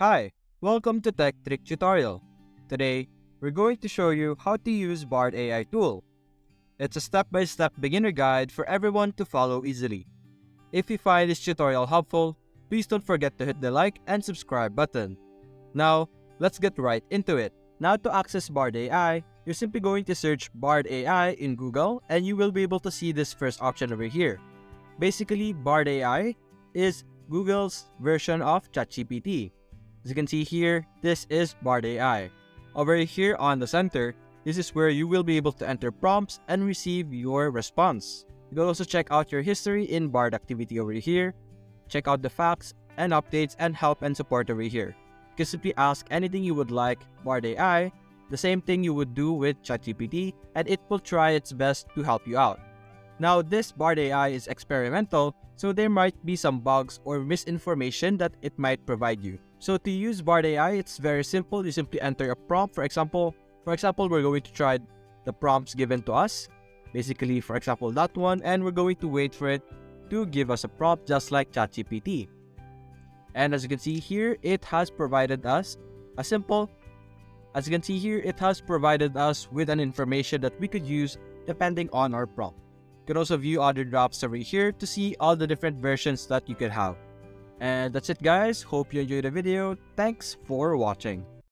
Hi, welcome to Tech Trick Tutorial. Today, we're going to show you how to use Bard AI tool. It's a step-by-step beginner guide for everyone to follow easily. If you find this tutorial helpful, please don't forget to hit the like and subscribe button. Now, let's get right into it. Now to access Bard AI, you're simply going to search Bard AI in Google and you will be able to see this first option over here. Basically, Bard AI is Google's version of ChatGPT. As you can see here, this is Bard AI. Over here on the center, this is where you will be able to enter prompts and receive your response. You can also check out your history in Bard activity over here, check out the facts and updates and help and support over here. You can simply ask anything you would like Bard AI, the same thing you would do with ChatGPT, and it will try its best to help you out. Now, this Bard AI is experimental, so there might be some bugs or misinformation that it might provide you. So to use Bard AI, it's very simple. You simply enter a prompt. For example, we're going to try the prompts given to us. Basically, for example, that one, and we're going to wait for it to give us a prompt just like ChatGPT. And as you can see here, it has provided us a simple, as you can see here, it has provided us with an information that we could use depending on our prompt. You can also view other drafts over here to see all the different versions that you could have. And that's it guys, hope you enjoyed the video, thanks for watching.